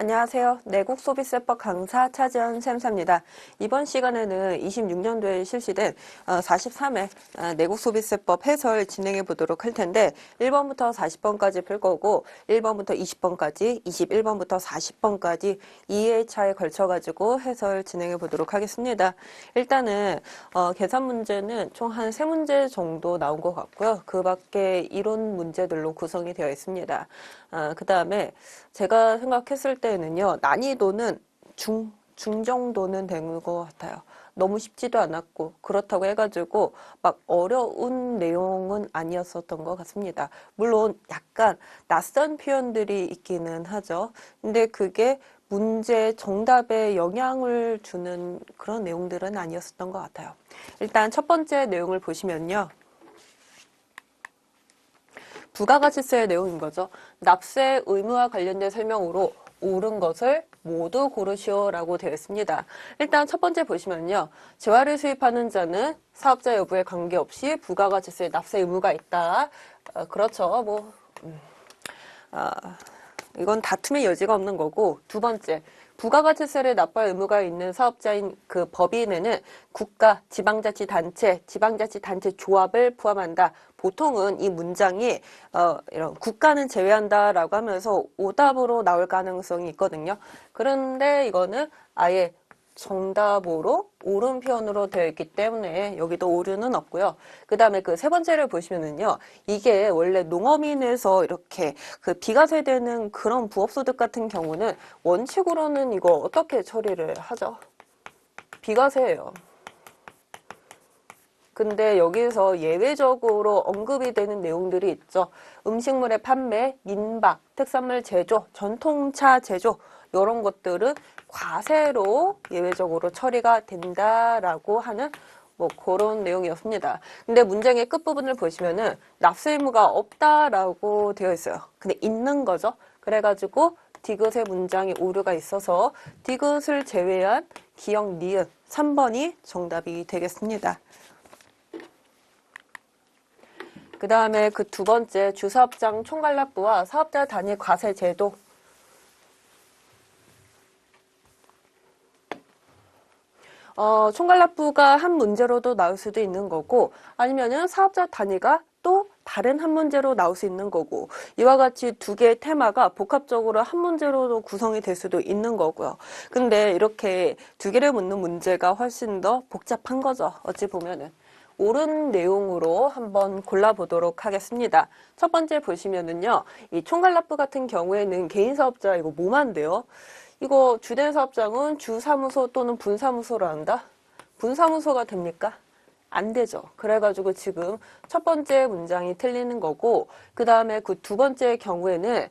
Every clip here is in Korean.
안녕하세요. 내국소비세법 강사 차지연 쌤사입니다. 이번 시간에는 26년도에 실시된 43회 내국소비세법 해설 진행해 보도록 할 텐데 1번부터 40번까지 풀 거고 1번부터 20번까지, 21번부터 40번까지 2회차에 걸쳐가지고 해설 진행해 보도록 하겠습니다. 일단은 계산 문제는 총 한 3문제 정도 나온 것 같고요. 그 밖에 이론 문제들로 구성이 되어 있습니다. 그 다음에 제가 생각했을 때는요, 난이도는 중 정도는 된 것 같아요. 너무 쉽지도 않았고, 그렇다고 해가지고 막 어려운 내용은 아니었었던 것 같습니다. 물론 약간 낯선 표현들이 있기는 하죠. 근데 그게 문제 정답에 영향을 주는 그런 내용들은 아니었었던 것 같아요. 일단 첫 번째 내용을 보시면요. 부가가치세의 내용인 거죠. 납세 의무와 관련된 설명으로 옳은 것을 모두 고르시오라고 되어 있습니다. 일단 첫 번째 보시면요. 재화를 수입하는 자는 사업자 여부에 관계없이 부가가치세 납세 의무가 있다. 그렇죠. 이건 다툼의 여지가 없는 거고, 두 번째, 부가가치세를 납부할 의무가 있는 사업자인 그 법인에는 국가, 지방자치단체, 지방자치단체 조합을 포함한다. 보통은 이 문장이 이런 국가는 제외한다라고 하면서 오답으로 나올 가능성이 있거든요. 그런데 이거는 아예 정답으로 옳은 표현으로 되어 있기 때문에 여기도 오류는 없고요. 그 다음에 그 세 번째를 보시면은요. 이게 원래 농업인에서 이렇게 그 비과세되는 그런 부업소득 같은 경우는 원칙으로는 이거 어떻게 처리를 하죠? 비과세예요. 근데 여기서 예외적으로 언급이 되는 내용들이 있죠. 음식물의 판매, 민박, 특산물 제조, 전통차 제조 이런 것들은 과세로 예외적으로 처리가 된다라고 하는 그런 내용이었습니다. 근데 문장의 끝부분을 보시면은 납세 의무가 없다라고 되어 있어요. 근데 있는 거죠. 그래가지고 디귿의 문장에 오류가 있어서 디귿을 제외한 기역, 니은 3번이 정답이 되겠습니다. 그 다음에 그 두 번째 주사업장 총괄납부와 사업자 단위 과세 제도. 총괄납부가 한 문제로도 나올 수도 있는 거고 아니면은 사업자 단위가 또 다른 한 문제로 나올 수 있는 거고 이와 같이 두 개의 테마가 복합적으로 한 문제로도 구성이 될 수도 있는 거고요. 근데 이렇게 두 개를 묻는 문제가 훨씬 더 복잡한 거죠. 어찌 보면은. 옳은 내용으로 한번 골라보도록 하겠습니다. 첫 번째 보시면은요, 이 총괄납부 같은 경우에는 개인사업자 이거 뭐만돼요? 이거 주된 사업장은 주사무소 또는 분사무소로 한다? 분사무소가 됩니까? 안 되죠. 그래가지고 지금 첫 번째 문장이 틀리는 거고 그 다음에 그 두 번째 경우에는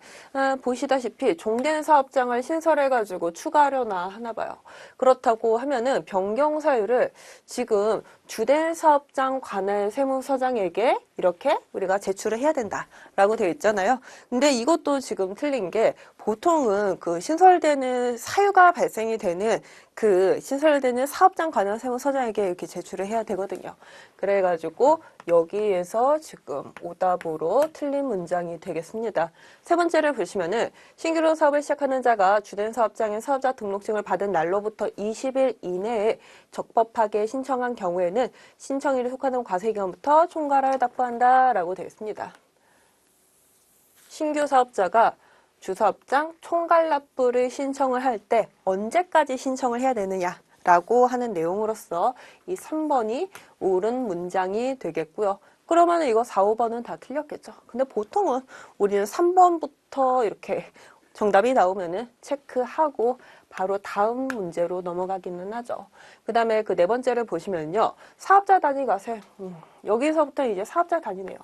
보시다시피 종된 사업장을 신설해가지고 추가하려나 하나 봐요. 그렇다고 하면은 변경 사유를 지금 주된 사업장 관할 세무서장에게 이렇게 우리가 제출을 해야 된다라고 되어 있잖아요. 근데 이것도 지금 틀린 게 보통은 그 신설되는 사유가 발생이 되는 그 신설되는 사업장 관할 세무서장에게 이렇게 제출을 해야 되거든요. 그래가지고 여기에서 지금 오답으로 틀린 문장이 되겠습니다. 세 번째를 보시면은 신규로 사업을 시작하는 자가 주된 사업장의 사업자 등록증을 받은 날로부터 20일 이내에 적법하게 신청한 경우에는 신청일에 속하는 과세기간부터 총괄을 납부한다라고 되어 있습니다. 신규 사업자가 주사업장 총괄납부를 신청을 할 때 언제까지 신청을 해야 되느냐라고 하는 내용으로서 이 3번이 옳은 문장이 되겠고요. 그러면 이거 4, 5번은 다 틀렸겠죠. 근데 보통은 우리는 3번부터 이렇게 정답이 나오면은 체크하고 바로 다음 문제로 넘어가기는 하죠. 그 다음에 그 네 번째를 보시면요. 사업자 단위 과세. 여기서부터 이제 사업자 단위네요.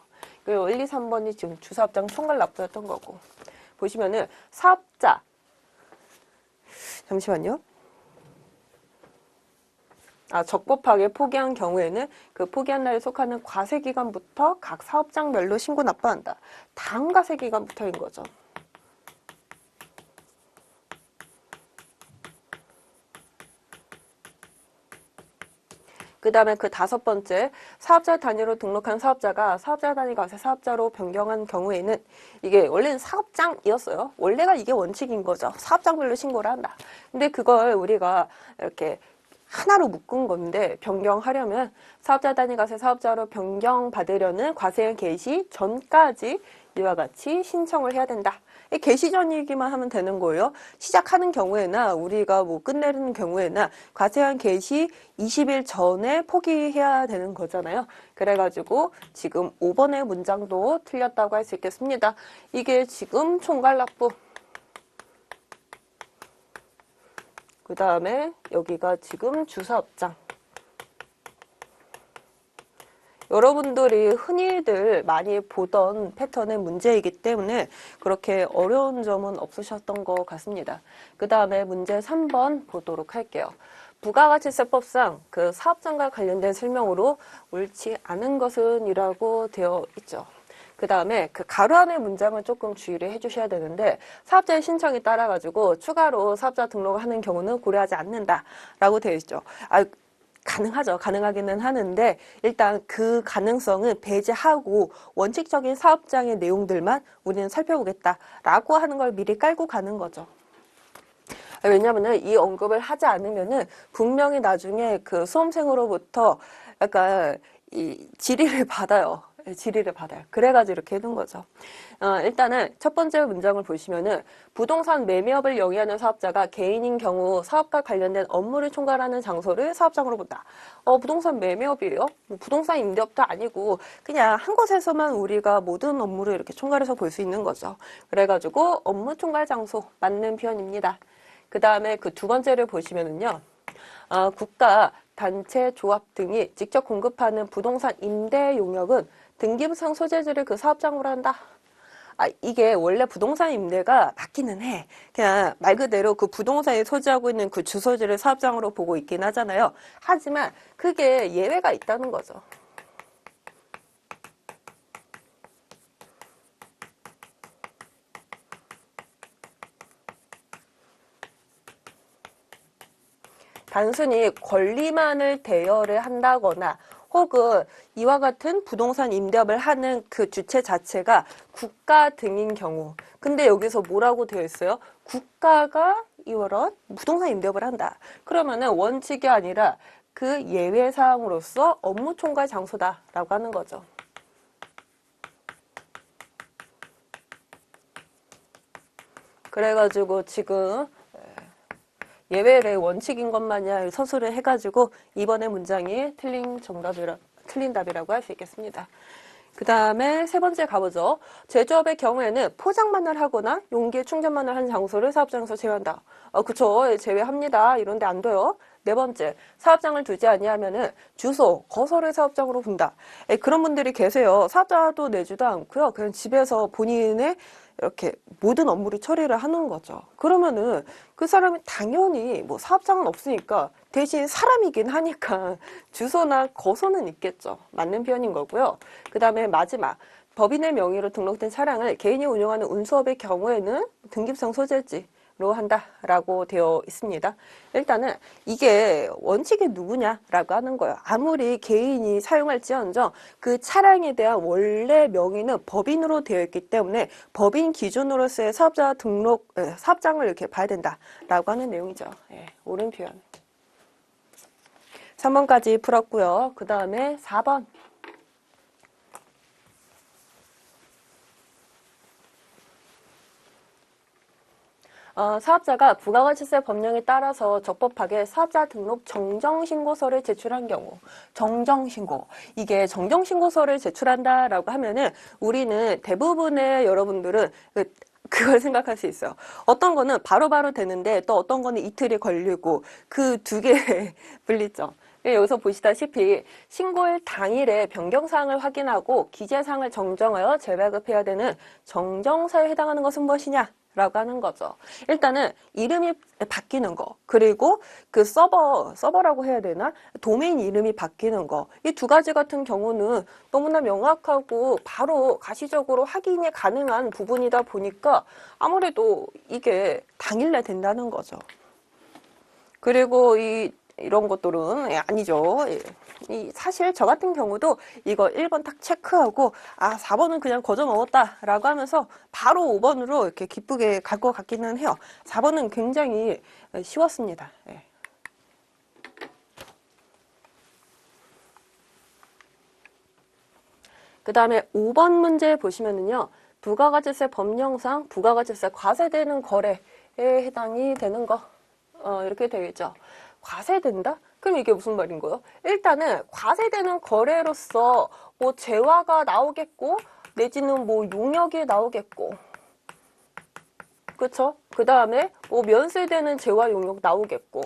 1, 2, 3번이 지금 주사업장 총괄납부였던 거고. 보시면은 사업자. 잠시만요. 적법하게 포기한 경우에는 그 포기한 날에 속하는 과세기간부터 각 사업장별로 신고 납부한다. 다음 과세기간부터인 거죠. 그 다음에 그 5번째, 사업자 단위로 등록한 사업자가 사업자 단위 과세 사업자로 변경한 경우에는 이게 원래는 사업장이었어요. 원래가 이게 원칙인 거죠. 사업장별로 신고를 한다. 근데 그걸 우리가 이렇게 하나로 묶은 건데 변경하려면 사업자 단위 과세 사업자로 변경받으려는 과세 개시 전까지 이와 같이 신청을 해야 된다. 개시 전이기만 하면 되는 거예요. 시작하는 경우에나 우리가 뭐 끝내는 경우에나 과세한 개시 20일 전에 포기해야 되는 거잖아요. 그래가지고 지금 5번의 문장도 틀렸다고 할 수 있겠습니다. 이게 지금 총괄납부, 그 다음에 여기가 지금 주사업장. 여러분들이 흔히들 많이 보던 패턴의 문제이기 때문에 그렇게 어려운 점은 없으셨던 것 같습니다. 그 다음에 문제 3번 보도록 할게요. 부가가치세법상 그 사업장과 관련된 설명으로 옳지 않은 것은 이라고 되어 있죠. 그 다음에 그 가로 안의 문장을 조금 주의를 해주셔야 되는데 사업자의 신청에 따라 가지고 추가로 사업자 등록을 하는 경우는 고려하지 않는다 라고 되어 있죠. 가능하죠. 가능하기는 하는데 일단 그 가능성은 배제하고 원칙적인 사업장의 내용들만 우리는 살펴보겠다라고 하는 걸 미리 깔고 가는 거죠. 왜냐면은 이 언급을 하지 않으면은 분명히 나중에 그 수험생으로부터 약간 이 질의를 받아요. 질의를 받아요. 그래가지고 이렇게 해둔 거죠. 일단은 첫 번째 문장을 보시면은 부동산 매매업을 영위하는 사업자가 개인인 경우 사업과 관련된 업무를 총괄하는 장소를 사업장으로 본다. 부동산 매매업이에요? 뭐 부동산 임대업도 아니고 그냥 한 곳에서만 우리가 모든 업무를 이렇게 총괄해서 볼 수 있는 거죠. 그래가지고 업무 총괄 장소 맞는 표현입니다. 그 다음에 그 두 번째를 보시면은요. 국가, 단체, 조합 등이 직접 공급하는 부동산 임대 용역은 등기부상 소재지를 그 사업장으로 한다. 이게 원래 부동산 임대가 맞기는 해. 그냥 말 그대로 그 부동산이 소지하고 있는 그 주소지를 사업장으로 보고 있긴 하잖아요. 하지만 그게 예외가 있다는 거죠. 단순히 권리만을 대여를 한다거나 혹은 이와 같은 부동산 임대업을 하는 그 주체 자체가 국가 등인 경우. 근데 여기서 뭐라고 되어 있어요? 국가가 이런 부동산 임대업을 한다. 그러면은 원칙이 아니라 그 예외 사항으로서 업무 총괄 장소다라고 하는 거죠. 그래가지고 지금 예외의 원칙인 것 마냥 서술을 해가지고 이번의 문장이 틀린 답이라고 할 수 있겠습니다. 그 다음에 세 번째 가보죠. 제조업의 경우에는 포장만을 하거나 용기에 충전만을 한 장소를 사업장에서 제외한다. 그쵸. 제외합니다. 이런데 안 돼요. 네 번째, 사업장을 두지 아니하면은 주소, 거소를 사업장으로 본다. 그런 분들이 계세요. 사업자도 내지도 않고요. 그냥 집에서 본인의 이렇게 모든 업무를 처리를 하는 거죠. 그러면은 그 사람이 당연히 뭐 사업장은 없으니까 대신 사람이긴 하니까 주소나 거소는 있겠죠. 맞는 표현인 거고요. 그 다음에 마지막, 법인의 명의로 등록된 차량을 개인이 운영하는 운수업의 경우에는 등기부상 소재지로 한다라고 되어 있습니다. 일단은 이게 원칙이 누구냐라고 하는 거예요. 아무리 개인이 사용할지언정 그 차량에 대한 원래 명의는 법인으로 되어 있기 때문에 법인 기준으로서의 사업자 등록, 사업장을 이렇게 봐야 된다라고 하는 내용이죠. 옳은 표현. 3번까지 풀었고요. 그 다음에 4번. 사업자가 부가가치세 법령에 따라서 적법하게 사업자 등록 정정신고서를 제출한 경우, 정정신고. 이게 정정신고서를 제출한다라고 하면은 우리는 대부분의 여러분들은 그걸 생각할 수 있어요. 어떤 거는 바로바로 되는데 또 어떤 거는 이틀이 걸리고 그 두 개의 분리점. 여기서 보시다시피 신고일 당일에 변경사항을 확인하고 기재사항을 정정하여 재발급해야 되는 정정사에 해당하는 것은 무엇이냐? 라고 하는 거죠. 일단은 이름이 바뀌는 거, 그리고 그 서버라고 해야 되나? 도메인 이름이 바뀌는 거. 이 두 가지 같은 경우는 너무나 명확하고 바로 가시적으로 확인이 가능한 부분이다 보니까 아무래도 이게 당일내 된다는 거죠. 그리고 이런 것들은 아니죠. 사실 저 같은 경우도 이거 1번 딱 체크하고 4번은 그냥 거저 먹었다 라고 하면서 바로 5번으로 이렇게 기쁘게 갈 것 같기는 해요. 4번은 굉장히 쉬웠습니다. 예. 그 다음에 5번 문제 보시면은요. 부가가치세 법령상 부가가치세 과세되는 거래에 해당이 되는 거 이렇게 되겠죠. 과세된다? 그럼 이게 무슨 말인 거예요? 일단은 과세되는 거래로서 뭐 재화가 나오겠고 내지는 뭐 용역이 나오겠고 그쵸? 그 다음에 뭐 면세되는 재화 용역 나오겠고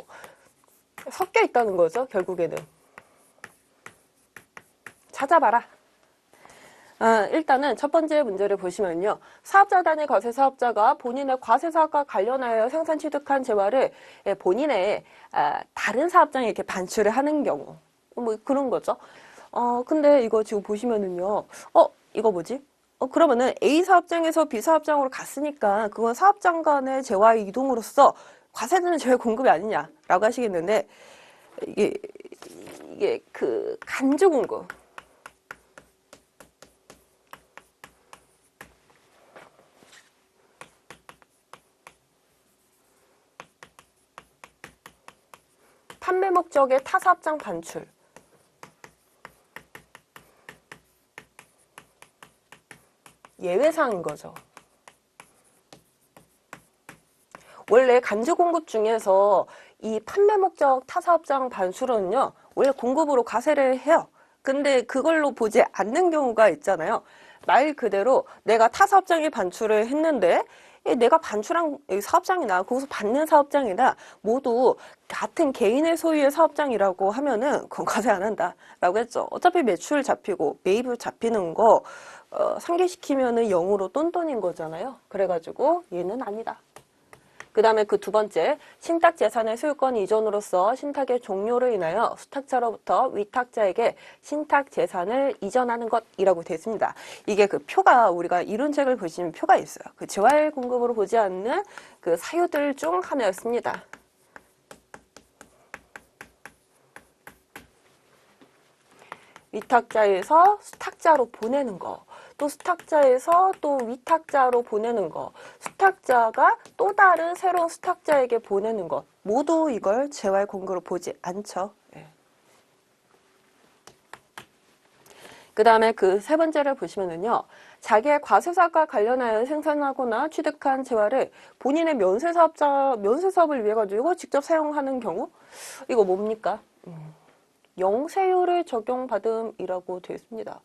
섞여 있다는 거죠. 결국에는 찾아봐라. 일단은 첫 번째 문제를 보시면요. 사업자 단위 과세 사업자가 본인의 과세 사업과 관련하여 생산 취득한 재화를 본인의 다른 사업장에 이렇게 반출을 하는 경우 뭐 그런 거죠. 근데 이거 지금 보시면은요. 이거 뭐지? 그러면은 A 사업장에서 B 사업장으로 갔으니까 그건 사업장 간의 재화의 이동으로서 과세되는 재화 공급이 아니냐라고 하시겠는데 이게 그 간주 공급 판매 목적의 타 사업장 반출 예외사항인 거죠. 원래 간주 공급 중에서 이 판매 목적 타 사업장 반출은요. 원래 공급으로 과세를 해요. 근데 그걸로 보지 않는 경우가 있잖아요. 말 그대로 내가 타 사업장에 반출을 했는데 내가 반출한 사업장이나 거기서 받는 사업장이나 모두 같은 개인의 소유의 사업장이라고 하면은 그건 과세 안 한다라고 했죠. 어차피 매출 잡히고 매입을 잡히는 거 상계시키면은 0으로 똔똔인 거잖아요. 그래가지고 얘는 아니다. 그 다음에 그 두 번째, 신탁재산의 소유권 이전으로서 신탁의 종료로 인하여 수탁자로부터 위탁자에게 신탁재산을 이전하는 것이라고 되어 있습니다. 이게 그 표가 우리가 이론책을 보시면 표가 있어요. 그 재활 공급으로 보지 않는 그 사유들 중 하나였습니다. 위탁자에서 수탁자로 보내는 거. 또 수탁자에서 또 위탁자로 보내는 거, 수탁자가 또 다른 새로운 수탁자에게 보내는 것 모두 이걸 재활 공급으로 보지 않죠. 그 다음에 그 세 번째를 보시면은요. 자기의 과세사업과 관련하여 생산하거나 취득한 재화를 본인의 면세사업을 위해 가지고 직접 사용하는 경우 이거 뭡니까? 영세율을 적용받음이라고 되어 있습니다.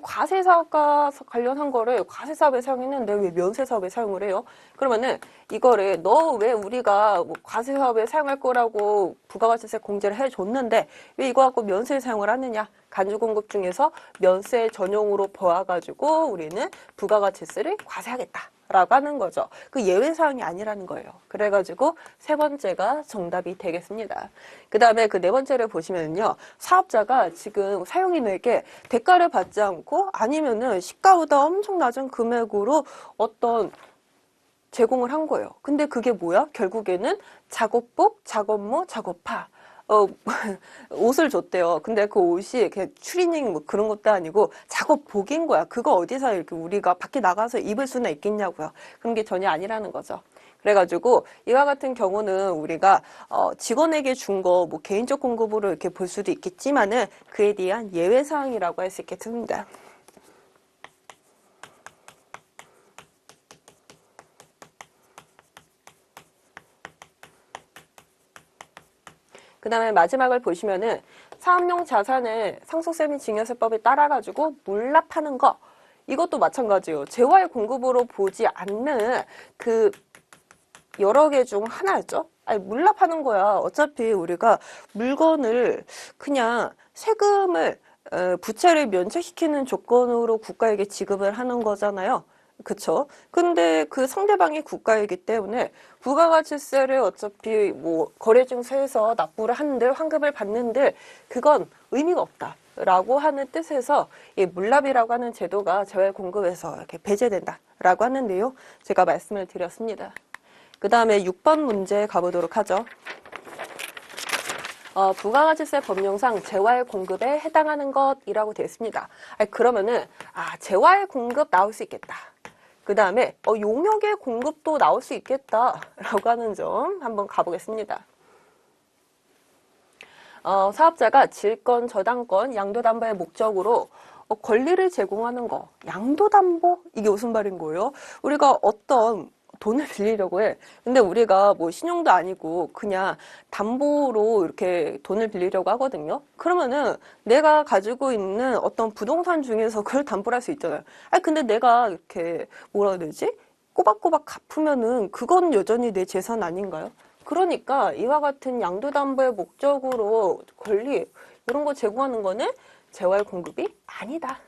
과세사업과 관련한 거를 과세사업에 사용했는데 왜 면세사업에 사용을 해요? 그러면은 이거를 너 왜 우리가 뭐 과세사업에 사용할 거라고 부가가치세 공제를 해줬는데 왜 이거 갖고 면세에 사용을 하느냐? 간주공급 중에서 면세 전용으로 보아가지고 우리는 부가가치세를 과세하겠다. 라고 하는 거죠. 그 예외사항이 아니라는 거예요. 그래가지고 세 번째가 정답이 되겠습니다. 그 다음에 그 네 번째를 보시면요. 사업자가 지금 사용인에게 대가를 받지 않고 아니면은 시가보다 엄청 낮은 금액으로 어떤 제공을 한 거예요. 근데 그게 뭐야? 결국에는 작업복, 작업모, 작업파. 옷을 줬대요. 근데 그 옷이 그냥 추리닝 뭐 그런 것도 아니고 작업복인 거야. 그거 어디서 이렇게 우리가 밖에 나가서 입을 수는 있겠냐고요. 그런 게 전혀 아니라는 거죠. 그래가지고 이와 같은 경우는 우리가 직원에게 준 거 뭐 개인적 공급으로 이렇게 볼 수도 있겠지만은 그에 대한 예외 사항이라고 할 수 있겠습니다. 그 다음에 마지막을 보시면은 사업용 자산을 상속세 및 증여세법에 따라가지고 물납하는 거 이것도 마찬가지예요. 재화의 공급으로 보지 않는 그 여러 개 중 하나였죠. 아니 물납하는 거야. 어차피 우리가 물건을 그냥 세금을 부채를 면책시키는 조건으로 국가에게 지급을 하는 거잖아요. 그쵸? 근데 그 상대방이 국가이기 때문에 부가가치세를 어차피 뭐 거래증세에서 납부를 하는데 환급을 받는데 그건 의미가 없다. 라고 하는 뜻에서 이 물납이라고 하는 제도가 재활 공급에서 이렇게 배제된다라고 하는데요. 제가 말씀을 드렸습니다. 그 다음에 6번 문제 가보도록 하죠. 부가가치세 법령상 재화의 공급에 해당하는 것이라고 되어 있습니다. 그러면은 재화의 공급 나올 수 있겠다. 그 다음에 용역의 공급도 나올 수 있겠다라고 하는 점 한번 가보겠습니다. 사업자가 질권, 저당권, 양도담보의 목적으로 권리를 제공하는 거, 양도담보? 이게 무슨 말인 거예요? 우리가 어떤 돈을 빌리려고 해. 근데 우리가 뭐 신용도 아니고 그냥 담보로 이렇게 돈을 빌리려고 하거든요. 그러면은 내가 가지고 있는 어떤 부동산 중에서 그걸 담보를 할 수 있잖아요. 근데 내가 이렇게 뭐라 해야 되지? 꼬박꼬박 갚으면은 그건 여전히 내 재산 아닌가요? 그러니까 이와 같은 양도담보의 목적으로 권리 이런 거 제공하는 거는 재활 공급이 아니다.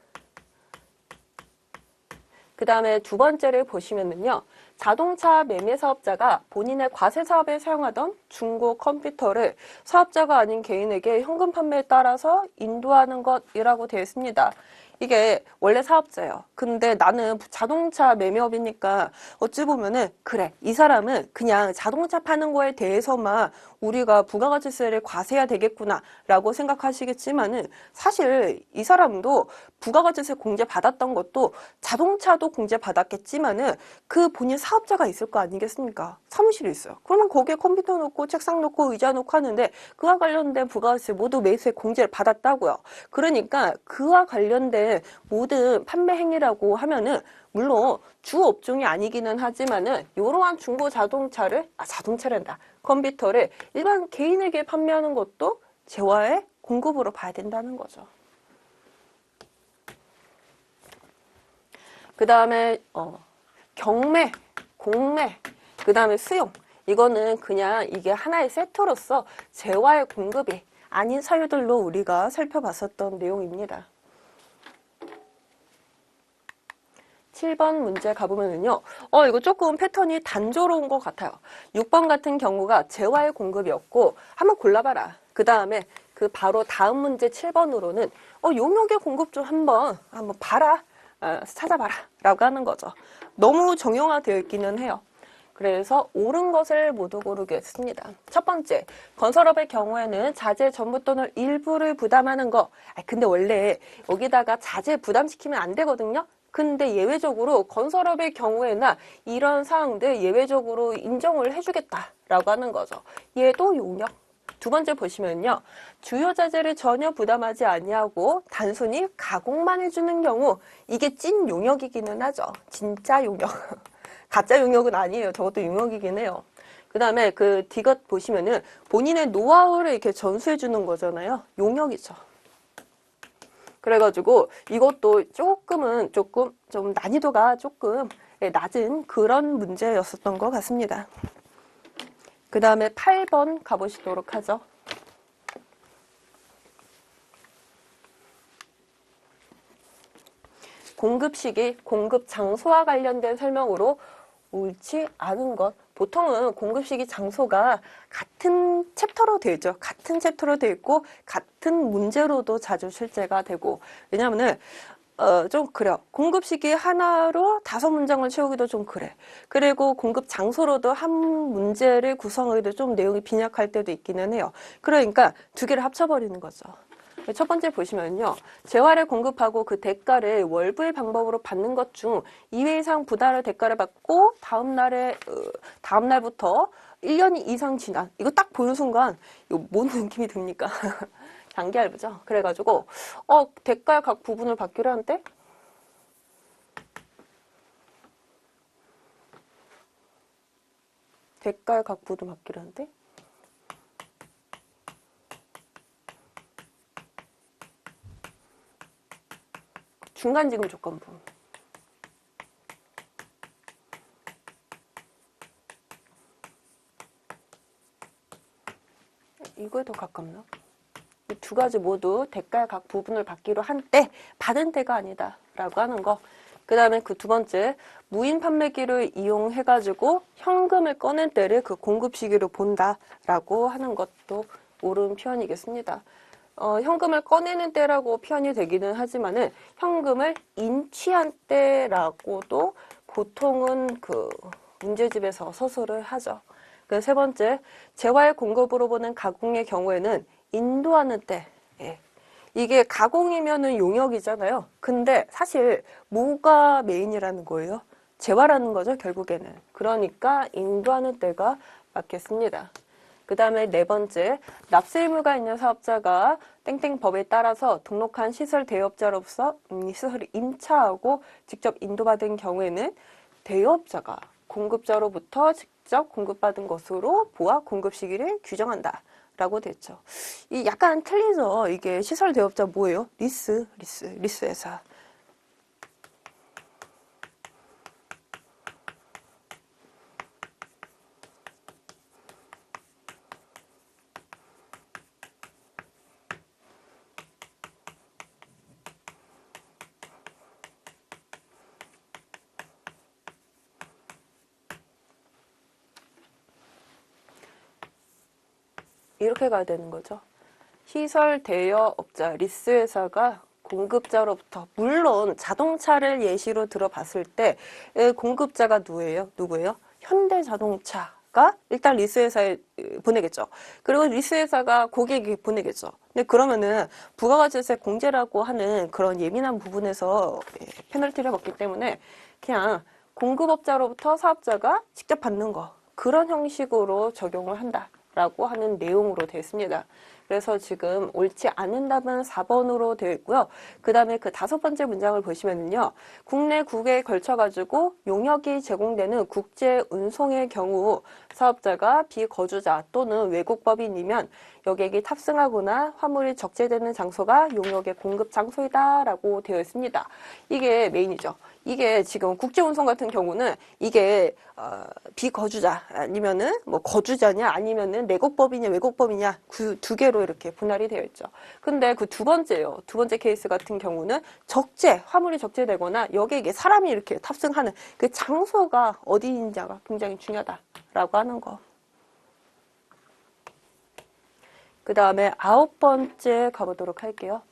그 다음에 두 번째를 보시면은요. 자동차 매매 사업자가 본인의 과세 사업에 사용하던 중고 컴퓨터를 사업자가 아닌 개인에게 현금 판매에 따라서 인도하는 것이라고 되어 있습니다. 이게 원래 사업자예요. 근데 나는 자동차 매매업이니까 어찌 보면은 그래, 이 사람은 그냥 자동차 파는 거에 대해서만 우리가 부가가치세를 과세해야 되겠구나 라고 생각하시겠지만은 사실 이 사람도 부가가치세 공제 받았던 것도 자동차도 공제 받았겠지만은 그 본인 사업자가 있을 거 아니겠습니까? 사무실이 있어요. 그러면 거기에 컴퓨터 놓고 책상 놓고 의자 놓고 하는데 그와 관련된 부가가치세 모두 매수세 공제를 받았다고요. 그러니까 그와 관련된 모든 판매 행위라고 하면은 물론 주 업종이 아니기는 하지만은 이러한 중고 자동차란다. 컴퓨터를 일반 개인에게 판매하는 것도 재화의 공급으로 봐야 된다는 거죠. 그 다음에 경매, 공매, 그 다음에 수용. 이거는 그냥 이게 하나의 세트로서 재화의 공급이 아닌 사유들로 우리가 살펴봤었던 내용입니다. 7번 문제 가보면은요. 이거 조금 패턴이 단조로운 것 같아요. 6번 같은 경우가 재화의 공급이었고 한번 골라봐라. 그 다음에 그 바로 다음 문제 7번으로는 용역의 공급 좀 한번 봐라. 찾아봐라. 라고 하는 거죠. 너무 정형화되어 있기는 해요. 그래서 옳은 것을 모두 고르겠습니다. 첫 번째, 건설업의 경우에는 자재 전부 또는 일부를 부담하는 거. 근데 원래 여기다가 자재 부담시키면 안 되거든요. 근데 예외적으로 건설업의 경우에나 이런 사항들 예외적으로 인정을 해주겠다라고 하는 거죠. 얘도 용역. 두 번째 보시면요. 주요 자재를 전혀 부담하지 아니하고 단순히 가공만 해주는 경우 이게 찐 용역이기는 하죠. 진짜 용역. 가짜 용역은 아니에요. 저것도 용역이긴 해요. 그 다음에 그 디귿 보시면은 본인의 노하우를 이렇게 전수해 주는 거잖아요. 용역이죠. 그래가지고 이것도 조금 좀 난이도가 조금 낮은 그런 문제였었던 것 같습니다. 그 다음에 8번 가보시도록 하죠. 공급 시기, 공급 장소와 관련된 설명으로 옳지 않은 것. 보통은 공급 시기 장소가 같은 챕터로 되어 있죠. 같은 챕터로 되어 있고 같은 문제로도 자주 출제가 되고 왜냐면은 좀 그래요. 공급 시기 하나로 5문장을 채우기도 좀 그래. 그리고 공급 장소로도 한 문제를 구성하기도 좀 내용이 빈약할 때도 있기는 해요. 그러니까 두 개를 합쳐버리는 거죠. 첫 번째 보시면요. 재화를 공급하고 그 대가를 월부의 방법으로 받는 것 중 2회 이상 부담의 대가를 받고 다음 날부터 1년 이상 지난 이거 딱 보는 순간 이거 뭔 느낌이 듭니까? 단기할부죠. 그래가지고 대가의 각 부분을 받기로 하는데 대가의 각 부분을 받기로 하는데 중간지급 조건부 이거에 더 가깝나? 이 두 가지 모두 대가의 각 부분을 받기로 한 때 받은 때가 아니다 라고 하는 거. 그 다음에 그 두 번째 무인 판매기를 이용해가지고 현금을 꺼낸 때를 그 공급 시기로 본다 라고 하는 것도 옳은 표현이겠습니다. 현금을 꺼내는 때라고 표현이 되기는 하지만은 현금을 인취한 때라고도 보통은 그 문제집에서 서술을 하죠. 그 세 번째, 재화의 공급으로 보는 가공의 경우에는 인도하는 때. 예. 이게 가공이면은 용역이잖아요. 근데 사실 뭐가 메인이라는 거예요? 재화라는 거죠, 결국에는. 그러니까 인도하는 때가 맞겠습니다. 그 다음에 네 번째, 납세 의무가 있는 사업자가 땡땡 법에 따라서 등록한 시설 대여업자로서 시설을 임차하고 직접 인도받은 경우에는 대여업자가 공급자로부터 직접 공급받은 것으로 보아 공급 시기를 규정한다. 라고 됐죠. 이 약간 틀리죠. 이게 시설 대여업자 뭐예요? 리스 회사. 이렇게 가야 되는 거죠. 시설 대여업자 리스 회사가 공급자로부터, 물론 자동차를 예시로 들어봤을 때 공급자가 누구예요? 현대자동차가 일단 리스 회사에 보내겠죠. 그리고 리스 회사가 고객에게 보내겠죠. 근데 그러면은 부가가치세 공제라고 하는 그런 예민한 부분에서 페널티를 받기 때문에 그냥 공급업자로부터 사업자가 직접 받는 거, 그런 형식으로 적용을 한다라고 하는 내용으로 되어 있습니다. 그래서 지금 옳지 않은 답은 4번으로 되어 있고요. 그 다음에 그 5번째 문장을 보시면요. 국내 국외에 걸쳐가지고 용역이 제공되는 국제 운송의 경우 사업자가 비거주자 또는 외국 법인이면 여객이 탑승하거나 화물이 적재되는 장소가 용역의 공급 장소이다라고 되어 있습니다. 이게 메인이죠. 이게 지금 국제운송 같은 경우는 이게 비거주자 아니면은 뭐 거주자냐 아니면은 내국법이냐 외국법이냐 그 두 개로 이렇게 분할이 되어 있죠. 근데 그 두 번째요. 두 번째 케이스 같은 경우는 화물이 적재되거나 여기에 사람이 이렇게 탑승하는 그 장소가 어디인지가 굉장히 중요하다라고 하는 거. 그 다음에 9번째 가보도록 할게요.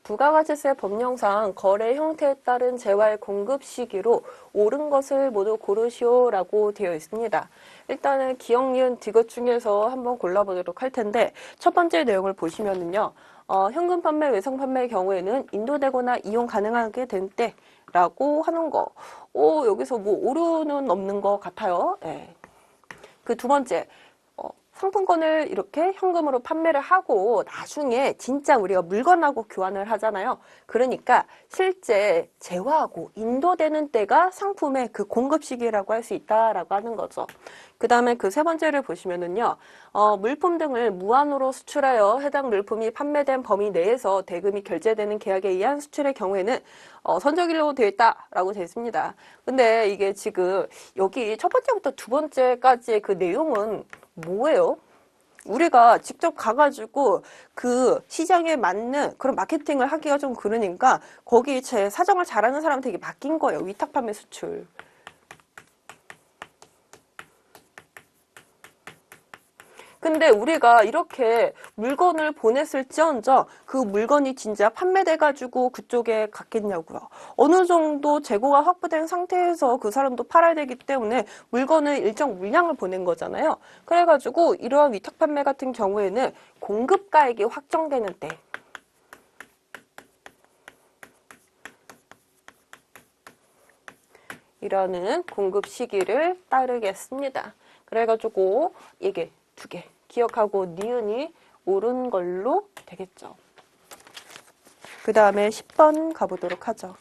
부가가치세 법령상 거래 형태에 따른 재화의 공급 시기로 옳은 것을 모두 고르시오라고 되어 있습니다. 일단은 기억, 니은, 디귿 중에서 한번 골라보도록 할 텐데 첫 번째 내용을 보시면은요. 현금 판매, 외상 판매의 경우에는 인도되거나 이용 가능하게 된 때라고 하는 거. 여기서 뭐 오류는 없는 것 같아요. 네. 그 두 번째. 상품권을 이렇게 현금으로 판매를 하고 나중에 진짜 우리가 물건하고 교환을 하잖아요. 그러니까 실제 재화하고 인도되는 때가 상품의 그 공급 시기라고 할 수 있다라고 하는 거죠. 그 다음에 그 세 번째를 보시면은요, 물품 등을 무한으로 수출하여 해당 물품이 판매된 범위 내에서 대금이 결제되는 계약에 의한 수출의 경우에는 선적일로 되어 있다라고 되어 있습니다. 근데 이게 지금 여기 첫 번째부터 두 번째까지의 그 내용은 뭐예요? 우리가 직접 가가지고 그 시장에 맞는 그런 마케팅을 하기가 좀 그러니까 거기 제 사정을 잘하는 사람한테 맡긴 거예요. 위탁 판매 수출. 근데 우리가 이렇게 물건을 보냈을지언정 그 물건이 진짜 판매돼가지고 그쪽에 갔겠냐고요. 어느 정도 재고가 확보된 상태에서 그 사람도 팔아야 되기 때문에 물건을 일정 물량을 보낸 거잖아요. 그래가지고 이러한 위탁 판매 같은 경우에는 공급가액이 확정되는 때 이라는 공급 시기를 따르겠습니다. 그래가지고 이게 두 개. 기억하고 니은이 옳은 걸로 되겠죠. 그 다음에 10번 가보도록 하죠.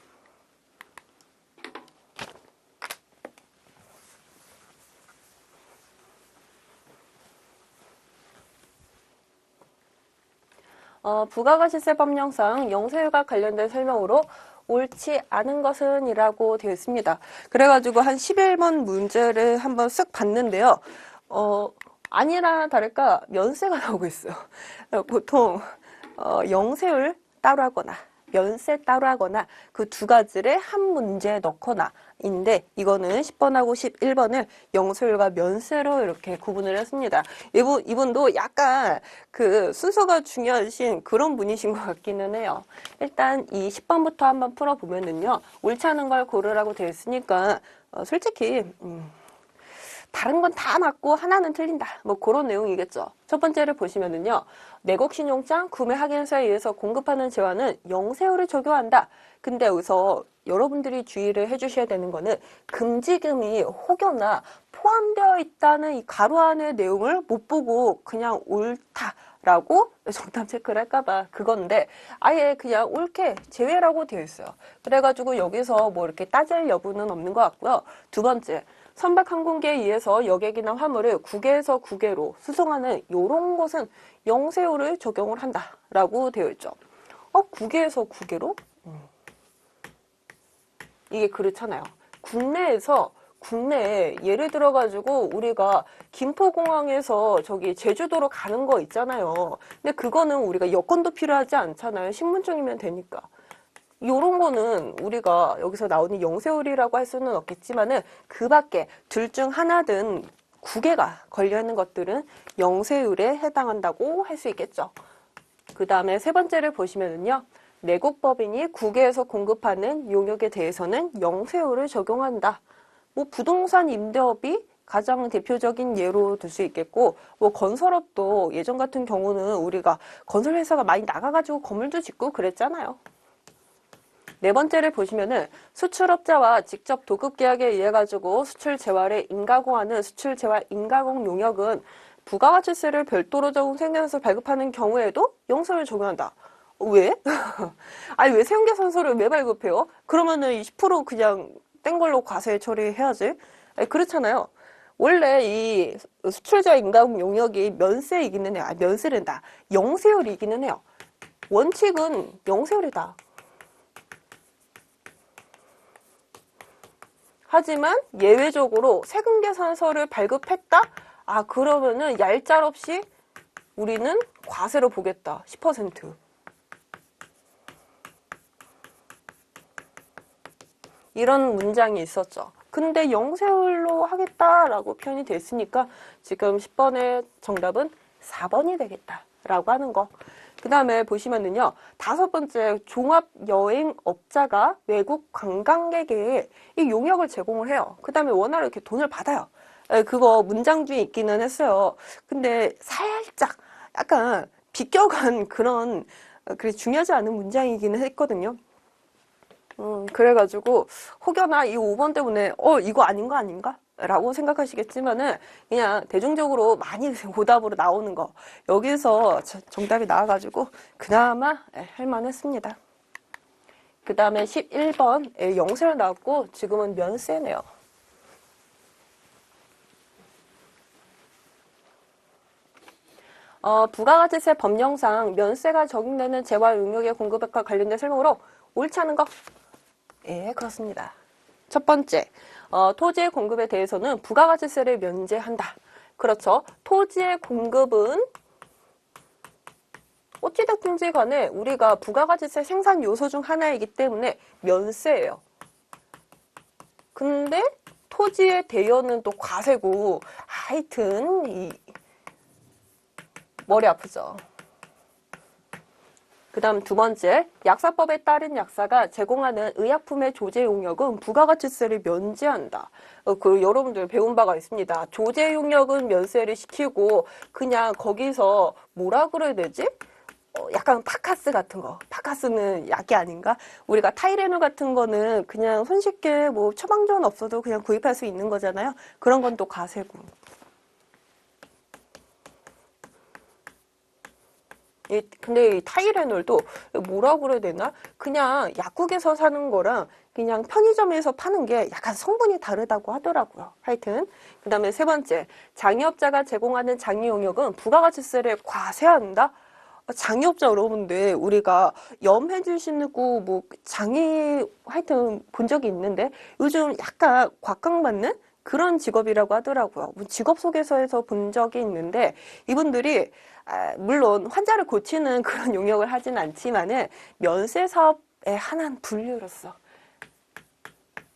부가가치세 법령상 영세율과 관련된 설명으로 옳지 않은 것은 이라고 되어 있습니다. 그래가지고 한 11번 문제를 한번 쓱 봤는데요. 아니나 다를까 면세가 나오고 있어요. 보통 영세율 따로 하거나 면세 따로 하거나 그 두 가지를 한 문제에 넣거나 인데 이거는 10번하고 11번을 영세율과 면세로 이렇게 구분을 했습니다. 이분도 약간 그 순서가 중요하신 그런 분이신 것 같기는 해요. 일단 이 10번부터 한번 풀어보면은요. 옳지 않은 걸 고르라고 되어 있으니까 솔직히 다른 건 다 맞고 하나는 틀린다. 뭐 그런 내용이겠죠. 첫 번째를 보시면은요. 내곡신용장 구매 확인서에 의해서 공급하는 재화는 영세율을 적용한다. 근데 여기서 여러분들이 주의를 해주셔야 되는 거는 금지금이 혹여나 포함되어 있다는 이 가로 안의 내용을 못 보고 그냥 옳다라고 정답 체크를 할까봐 그건데 아예 그냥 옳게 제외라고 되어 있어요. 그래가지고 여기서 뭐 이렇게 따질 여부는 없는 것 같고요. 두 번째, 선박항공기에 의해서 여객이나 화물을 국외에서 국외로 수송하는 이런 것은 영세율을 적용을 한다라고 되어 있죠. 국외에서 국외로? 이게 그렇잖아요. 국내에 예를 들어가지고 우리가 김포공항에서 저기 제주도로 가는 거 있잖아요. 근데 그거는 우리가 여권도 필요하지 않잖아요. 신분증이면 되니까. 요런 거는 우리가 여기서 나오는 영세율이라고 할 수는 없겠지만은 그 밖에 둘 중 하나든 국외가 걸려있는 것들은 영세율에 해당한다고 할 수 있겠죠. 그 다음에 세 번째를 보시면은요. 내국법인이 국외에서 공급하는 용역에 대해서는 영세율을 적용한다. 뭐 부동산 임대업이 가장 대표적인 예로 들 수 있겠고, 뭐 건설업도 예전 같은 경우는 우리가 건설회사가 많이 나가가지고 건물도 짓고 그랬잖아요. 네 번째를 보시면은 수출업자와 직접 도급 계약에 의해 가지고 수출 재화를 인가공하는 수출 재화 인가공 용역은 부가가치세를 별도로 적용 생계산서 발급하는 경우에도 영세율을 적용한다. 왜? 아니 왜 세운계산서를 왜 발급해요? 그러면은 20% 그냥 뗀 걸로 과세 처리해야지. 아니, 그렇잖아요. 원래 이 수출자 인가공 용역이 면세이기는 해요. 면세된다. 영세율이기는 해요. 원칙은 영세율이다. 하지만 예외적으로 세금계산서를 발급했다? 그러면은 얄짤없이 우리는 과세로 보겠다. 10%. 이런 문장이 있었죠. 근데 영세율로 하겠다라고 표현이 됐으니까 지금 10번의 정답은 4번이 되겠다라고 하는 거. 그 다음에 보시면은요. 다섯 번째, 종합여행업자가 외국 관광객에 이 용역을 제공을 해요. 그 다음에 원화로 이렇게 돈을 받아요. 그거 문장 중에 있기는 했어요. 근데 살짝 약간 비껴간 그런 그래 중요하지 않은 문장이기는 했거든요. 그래가지고 혹여나 이 5번 때문에 이거 아닌 거 아닌가? 라고 생각하시겠지만은 그냥 대중적으로 많이 오답으로 나오는 거 여기서 정답이 나와가지고 그나마 할만했습니다. 그 다음에 11번 영세를 나왔고 지금은 면세네요. 부가가치세 법령상 면세가 적용되는 재화 용역의 공급과 관련된 설명으로 옳지 않은 거? 예, 그렇습니다. 첫 번째, 토지의 공급에 대해서는 부가가치세를 면제한다. 그렇죠. 토지의 공급은 어찌됐든지 간에 우리가 부가가치세 생산 요소 중 하나이기 때문에 면세예요. 근데 토지의 대여는 또 과세고 하여튼 머리 아프죠. 그 다음 두 번째, 약사법에 따른 약사가 제공하는 의약품의 조제 용역은 부가가치세를 면제한다. 여러분들 배운 바가 있습니다. 조제 용역은 면세를 시키고 그냥 거기서 뭐라 그래야 되지? 약간 파카스 같은 거. 파카스는 약이 아닌가? 우리가 타이레놀 같은 거는 그냥 손쉽게 뭐 처방전 없어도 그냥 구입할 수 있는 거잖아요. 그런 건 또 과세고. 근데 이 타이레놀도 뭐라 그래야 되나? 그냥 약국에서 사는 거랑 그냥 편의점에서 파는 게 약간 성분이 다르다고 하더라고요. 하여튼 그 다음에 세 번째, 장의업자가 제공하는 장의용역은 부가가치세를 과세한다? 장의업자 여러분들 우리가 염 해주시고 뭐 장의 하여튼 본 적이 있는데 요즘 약간 곽강받는 그런 직업이라고 하더라고요. 직업 소개서에서 본 적이 있는데 이분들이 물론 환자를 고치는 그런 용역을 하진 않지만은 면세 사업의 하나는 분류로서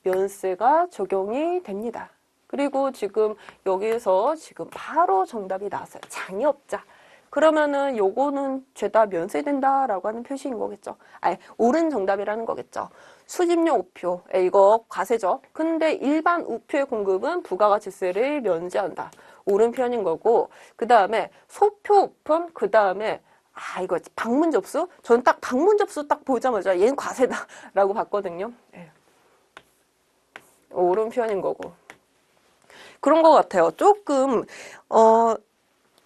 면세가 적용이 됩니다. 그리고 지금 여기에서 지금 바로 정답이 나왔어요. 장의업자. 그러면은 요거는 죄다 면세된다라고 하는 표시인 거겠죠. 아니, 옳은 정답이라는 거겠죠. 수집료 우표, 이거 과세죠. 근데 일반 우표의 공급은 부가가치세를 면제한다. 옳은 표현인 거고, 그 다음에 소표 우편, 그 다음에 이거 방문 접수? 저는 딱 방문 접수 딱 보자마자 얘는 과세다라고 봤거든요. 예. 옳은 표현인 거고. 그런 것 같아요. 조금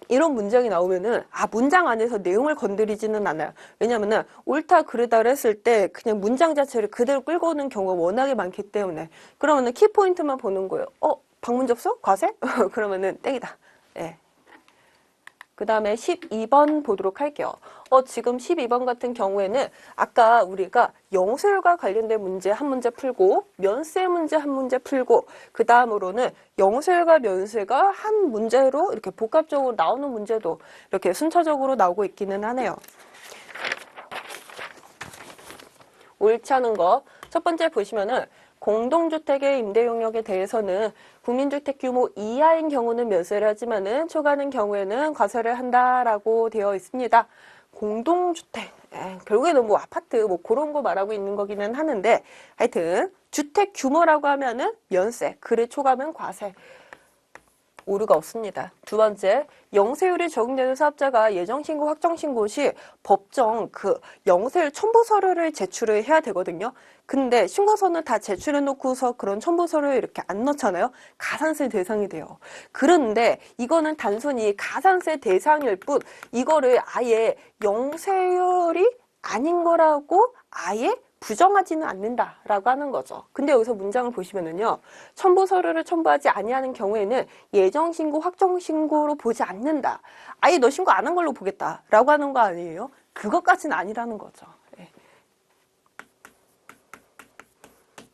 이런 문장이 나오면은 문장 안에서 내용을 건드리지는 않아요. 왜냐면은 옳다 그르다를 했을 때 그냥 문장 자체를 그대로 끌고 오는 경우가 워낙에 많기 때문에 그러면은 키포인트만 보는 거예요. 방문 접수? 과세? 그러면은 땡이다. 예. 그 다음에 12번 보도록 할게요. 지금 12번 같은 경우에는 아까 우리가 영세율과 관련된 문제 한 문제 풀고 면세 문제 한 문제 풀고 그 다음으로는 영세율과 면세가 한 문제로 이렇게 복합적으로 나오는 문제도 이렇게 순차적으로 나오고 있기는 하네요. 옳지 않은 거 첫 번째 보시면은 공동주택의 임대 용역에 대해서는 국민주택 규모 이하인 경우는 면세를 하지만은 초과하는 경우에는 과세를 한다라고 되어 있습니다. 공동주택, 결국에는 뭐 아파트 뭐 그런 거 말하고 있는 거기는 하는데 하여튼 주택 규모라고 하면은 면세, 그래 초과하면 과세. 오류가 없습니다. 두 번째, 영세율이 적용되는 사업자가 예정신고, 확정신고 시 법정 영세율 첨부 서류를 제출을 해야 되거든요. 근데 신고서는 다 제출해 놓고서 그런 첨부 서류를 이렇게 안 넣잖아요. 가산세 대상이 돼요. 그런데 이거는 단순히 가산세 대상일 뿐 이거를 아예 영세율이 아닌 거라고 아예 부정하지는 않는다라고 하는 거죠. 근데 여기서 문장을 보시면은요. 첨부 서류를 첨부하지 아니하는 경우에는 예정신고, 확정신고로 보지 않는다. 아예 너 신고 안 한 걸로 보겠다라고 하는 거 아니에요? 그것까지는 아니라는 거죠. 예.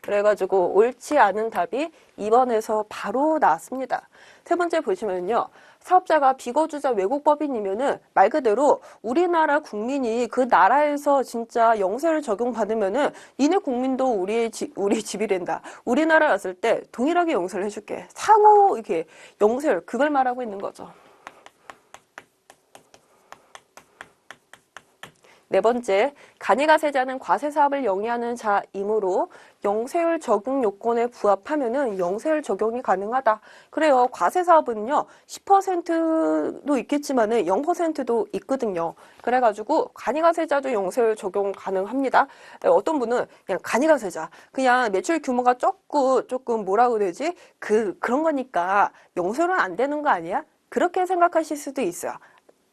그래가지고 옳지 않은 답이 2번에서 바로 나왔습니다. 세 번째 보시면요. 사업자가 비거주자 외국법인이면은 말 그대로 우리나라 국민이 그 나라에서 진짜 영세를 적용받으면은 니네 국민도 우리 집이 된다. 우리나라에 왔을 때 동일하게 영세를 해줄게. 상호 이렇게 영세율 그걸 말하고 있는 거죠. 네 번째, 간이가세자는 과세사업을 영위하는 자이므로 영세율 적용 요건에 부합하면은 영세율 적용이 가능하다. 그래요. 과세사업은요, 10%도 있겠지만은 0%도 있거든요. 그래가지고 간이가세자도 영세율 적용 가능합니다. 어떤 분은 그냥 간이가세자, 그냥 매출 규모가 조금 뭐라고 해야 되지? 그런 거니까 영세율은 안 되는 거 아니야? 그렇게 생각하실 수도 있어요.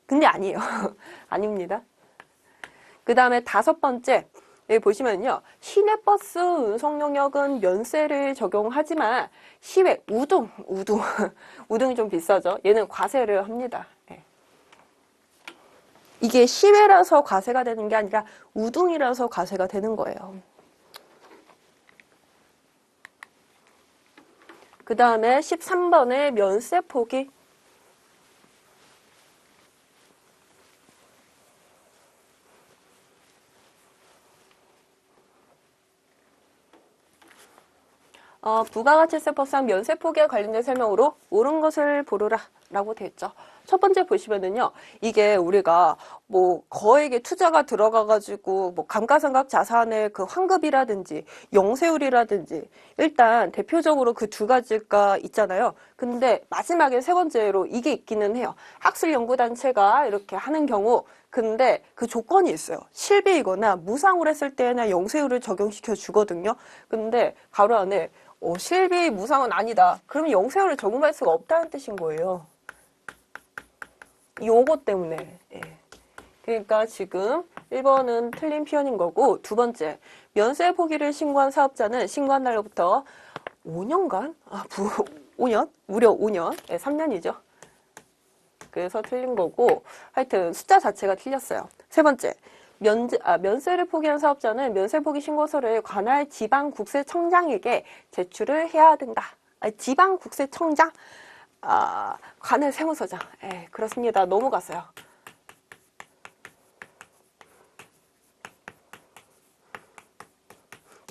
근데 아니에요. 아닙니다. 그 다음에 다섯 번째, 여기 보시면요. 시내버스 운송 영역은 면세를 적용하지만 시외, 우등이 좀 비싸죠. 얘는 과세를 합니다. 예. 이게 시외라서 과세가 되는 게 아니라 우등이라서 과세가 되는 거예요. 그 다음에 13번의 면세 포기. 부가가치세법상 면세 포기와 관련된 설명으로 옳은 것을 고르라 라고 되어 있죠. 첫 번째 보시면은요, 이게 우리가 뭐 거액의 투자가 들어가가지고 뭐 감가상각 자산의 그 환급이라든지 영세율이라든지 일단 대표적으로 그 두 가지가 있잖아요. 근데 마지막에 세 번째로 이게 있기는 해요. 학술연구단체가 이렇게 하는 경우 근데 그 조건이 있어요. 실비이거나 무상으로 했을 때나 영세율을 적용시켜 주거든요. 근데 가로 안에 실비 무상은 아니다. 그러면 영세율을 적용할 수가 없다는 뜻인 거예요. 요거 때문에. 예. 그러니까 지금 1번은 틀린 표현인 거고 두 번째, 면세 포기를 신고한 사업자는 신고한 날로부터 5년간? 5년? 무려 5년? 예, 3년이죠. 그래서 틀린 거고 하여튼 숫자 자체가 틀렸어요. 세 번째, 면세를 포기한 사업자는 면세 포기 신고서를 관할 지방국세청장에게 제출을 해야 된다. 지방국세청장? 관할 세무서장. 그렇습니다. 넘어갔어요.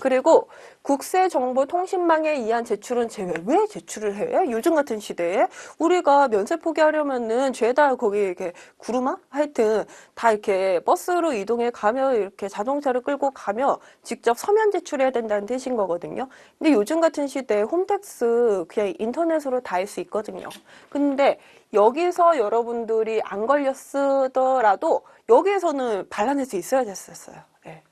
그리고 국세정보통신망에 의한 제출은 제외. 왜 제출을 해? 요즘 같은 시대에 우리가 면세 포기하려면은 죄다 거기 이렇게 구루마? 하여튼 다 이렇게 버스로 이동해 가며 이렇게 자동차를 끌고 가며 직접 서면 제출해야 된다는 뜻인 거거든요. 근데 요즘 같은 시대에 홈택스 그냥 인터넷으로 다 할 수 있거든요. 근데 여기서 여러분들이 안 걸렸더라도 여기에서는 반란할 수 있어야 됐었어요. 네.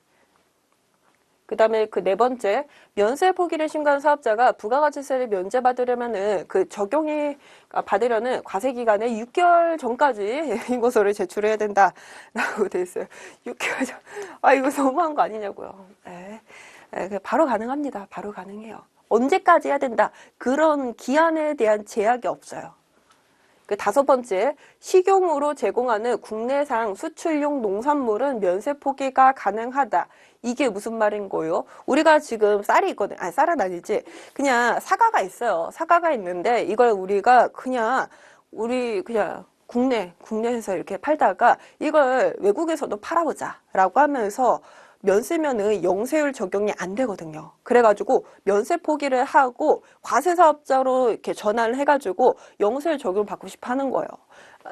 그 다음에 그 네 번째, 면세 포기를 신고한 사업자가 부가가치세를 면제받으려면은 그 적용이 받으려는 과세기간에 6개월 전까지 인고서를 제출해야 된다라고 돼 있어요. 6개월 전. 아, 이거 너무한 거 아니냐고요. 네. 네, 바로 가능합니다. 바로 가능해요. 언제까지 해야 된다. 그런 기한에 대한 제약이 없어요. 그 다섯 번째, 식용으로 제공하는 국내산 수출용 농산물은 면세 포기가 가능하다. 이게 무슨 말인 거예요? 우리가 지금 쌀이 있거든. 아니, 쌀은 아니지. 그냥 사과가 있어요. 사과가 있는데 이걸 우리가 그냥 국내에서 이렇게 팔다가 이걸 외국에서도 팔아보자 라고 하면서 면세면은 영세율 적용이 안 되거든요. 그래가지고 면세 포기를 하고 과세사업자로 이렇게 전환을 해가지고 영세율 적용 받고 싶어 하는 거예요.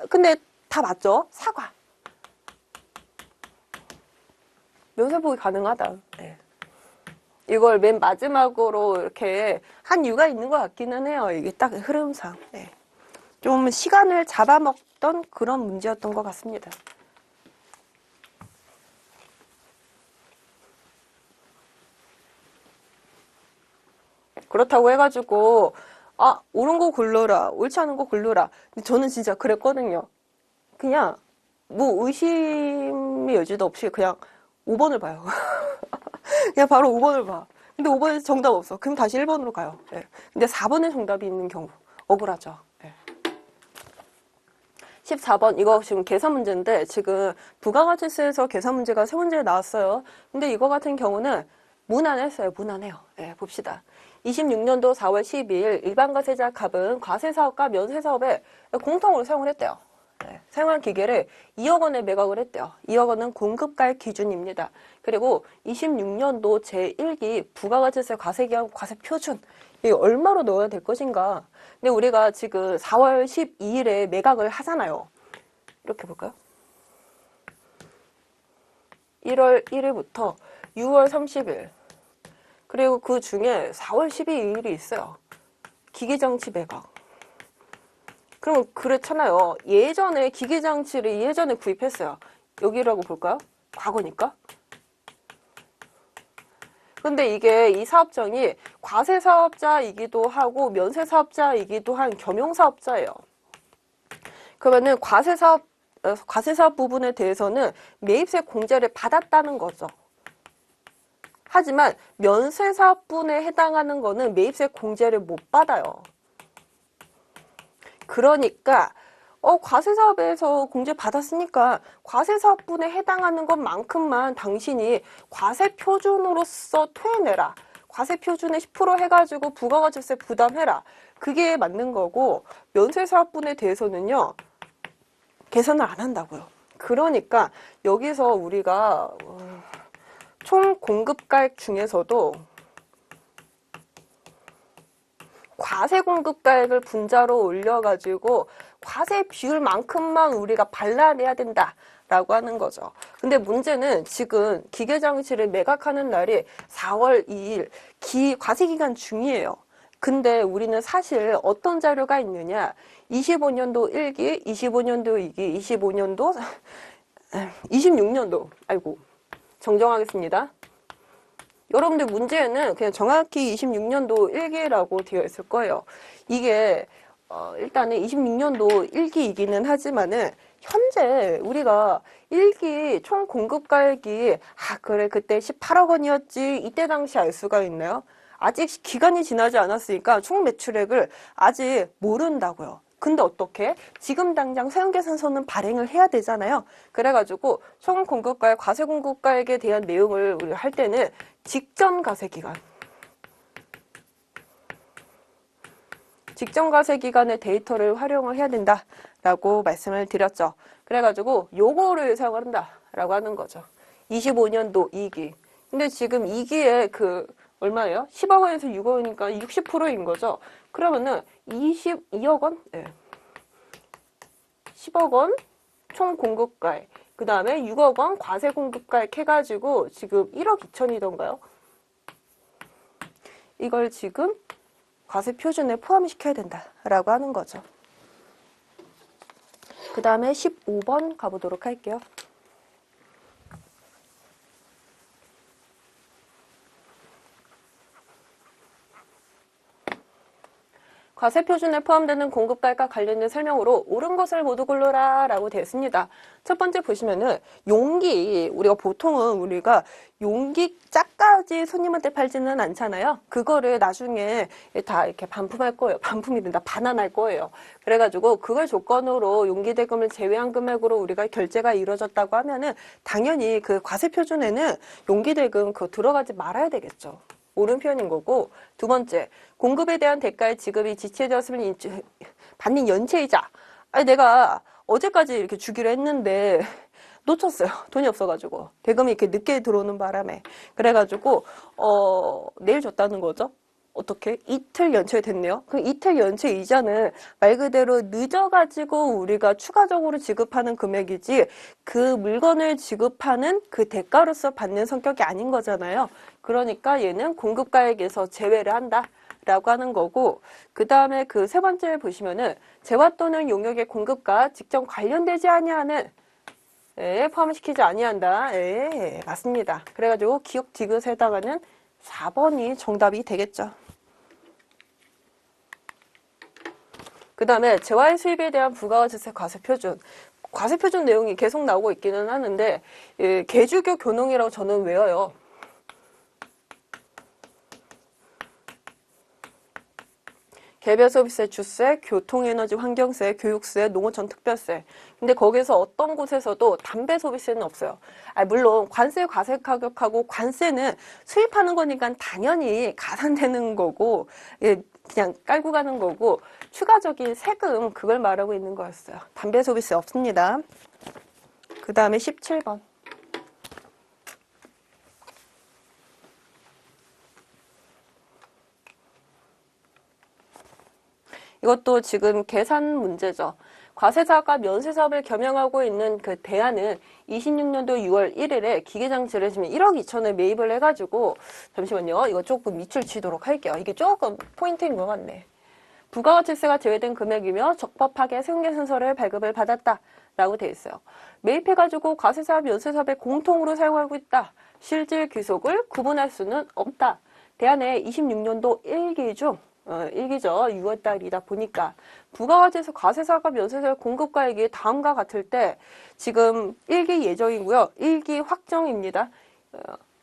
근데 다 맞죠? 사과. 면세 포기 가능하다. 네. 이걸 맨 마지막으로 이렇게 한 이유가 있는 것 같기는 해요. 이게 딱 흐름상. 네. 좀 시간을 잡아먹던 그런 문제였던 것 같습니다. 그렇다고 해가지고 옳은 거 골라라, 옳지 않은 거 골라라. 근데 저는 진짜 그랬거든요. 그냥 뭐 의심의 여지도 없이 그냥 5번을 봐요. 그냥 바로 5번을 봐. 근데 5번에서 정답 없어. 그럼 다시 1번으로 가요. 네. 근데 4번에 정답이 있는 경우 억울하죠. 네. 14번 이거 지금 계산 문제인데 지금 부가가치세에서 계산 문제가 세 문제 나왔어요. 근데 이거 같은 경우는 무난했어요. 무난해요. 네, 봅시다. 26년도 4월 12일 일반과세자 갑은 과세사업과 면세사업에 공통으로 사용을 했대요. 네, 사용한 기계를 2억 원에 매각을 했대요. 2억 원은 공급가액 기준입니다. 그리고 26년도 제1기 부가가치세 과세기한 과세표준 이게 얼마로 넣어야 될 것인가. 근데 우리가 지금 4월 12일에 매각을 하잖아요. 이렇게 볼까요? 1월 1일부터 6월 30일 그리고 그 중에 4월 12일이 있어요. 기계장치 매각. 그럼 그렇잖아요. 예전에 기계장치를 예전에 구입했어요. 여기라고 볼까요? 과거니까. 근데 이게 이 사업장이 과세사업자이기도 하고 면세사업자이기도 한 겸용사업자예요. 그러면은 과세사업 부분에 대해서는 매입세 공제를 받았다는 거죠. 하지만 면세사업분에 해당하는 거는 매입세 공제를 못 받아요. 그러니까 과세사업에서 공제 받았으니까 과세사업분에 해당하는 것만큼만 당신이 과세표준으로서 토해내라. 과세표준에 10% 해가지고 부가가치세 부담해라. 그게 맞는 거고 면세사업분에 대해서는요. 계산을 안 한다고요. 그러니까 여기서 우리가 총 공급가액 중에서도 과세 공급가액을 분자로 올려가지고 과세 비율만큼만 우리가 발라내야 된다라고 하는 거죠. 근데 문제는 지금 기계장치를 매각하는 날이 4월 2일 과세기간 중이에요. 근데 우리는 사실 어떤 자료가 있느냐 25년도 1기, 25년도 2기, 26년도 아이고 정정하겠습니다. 여러분들 문제는 그냥 정확히 26년도 1기라고 되어 있을 거예요. 이게 일단은 26년도 1기, 2기는 하지만은 현재 우리가 1기 총 공급가액이 그래 그때 18억 원이었지 이때 당시 알 수가 있나요? 아직 기간이 지나지 않았으니까 총 매출액을 아직 모른다고요. 근데 어떻게? 지금 당장 세운계산서는 발행을 해야 되잖아요. 그래가지고 총 공급가액, 과세 공급가액에 대한 내용을 우리가 할 때는 직전 과세기간. 직전 과세기간의 데이터를 활용을 해야 된다라고 말씀을 드렸죠. 그래가지고 요거를 사용한다라고 하는 거죠. 25년도 2기. 근데 지금 2기에 그 얼마예요? 10억 원에서 6억 원이니까 60%인 거죠. 그러면은 22억 원? 네. 10억 원 총 공급가액. 그 다음에 6억 원 과세 공급가액 해가지고 지금 1억 2천이던가요? 이걸 지금 과세 표준에 포함시켜야 된다라고 하는 거죠. 그 다음에 15번 가보도록 할게요. 과세 표준에 포함되는 공급가액과 관련된 설명으로 옳은 것을 모두 고르라 라고 되어 있습니다. 첫 번째 보시면은 용기, 우리가 보통은 우리가 용기 짝까지 손님한테 팔지는 않잖아요. 그거를 나중에 다 이렇게 반품할 거예요. 반품이 된다, 반환할 거예요. 그래가지고 그걸 조건으로 용기 대금을 제외한 금액으로 우리가 결제가 이루어졌다고 하면은 당연히 그 과세 표준에는 용기 대금 그거 들어가지 말아야 되겠죠. 옳은 표현인 거고, 두 번째, 공급에 대한 대가의 지급이 지체되었으면 받는 연체이자. 아니, 내가 어제까지 이렇게 주기로 했는데 놓쳤어요. 돈이 없어가지고. 대금이 이렇게 늦게 들어오는 바람에. 그래가지고 내일 줬다는 거죠. 어떻게? 이틀 연체됐네요. 그 이틀 연체 이자는 말 그대로 늦어가지고 우리가 추가적으로 지급하는 금액이지 그 물건을 지급하는 그 대가로서 받는 성격이 아닌 거잖아요. 그러니까 얘는 공급가액에서 제외를 한다. 라고 하는 거고, 그 다음에 그 세 번째 보시면은 재화 또는 용역의 공급과 직접 관련되지 아니하는 포함시키지 아니한다. 맞습니다. 그래가지고 기억 디귿에 해당하는 4번이 정답이 되겠죠. 그 다음에 재화의 수입에 대한 부가가치세 과세표준. 과세표준 내용이 계속 나오고 있기는 하는데 개주교 교농이라고 저는 외워요. 개별소비세, 주세, 교통에너지, 환경세, 교육세, 농어촌 특별세. 근데 거기서 어떤 곳에서도 담배소비세는 없어요. 물론 관세 과세가격하고 관세는 수입하는 거니까 당연히 가산되는 거고 그냥 깔고 가는 거고 추가적인 세금 그걸 말하고 있는 거였어요. 담배소비세 없습니다. 그 다음에 17번. 이것도 지금 계산 문제죠. 과세사업과 면세사업을 겸용하고 있는 그 대안은 26년도 6월 1일에 기계장치를 지금 1억 2천에 매입을 해가지고 잠시만요. 이거 조금 밑줄 치도록 할게요. 이게 조금 포인트인 것 같네. 부가가치세가 제외된 금액이며 적법하게 세금계산서를 발급을 받았다. 라고 되어 있어요. 매입해가지고 과세사업, 면세사업에 공통으로 사용하고 있다. 실질 귀속을 구분할 수는 없다. 대안의 26년도 1기 중 1기죠. 6월달이다 보니까 부가가치에서 과세사업과 면세사업 공급가액이 다음과 같을 때 지금 1기 예정이고요. 1기 확정입니다.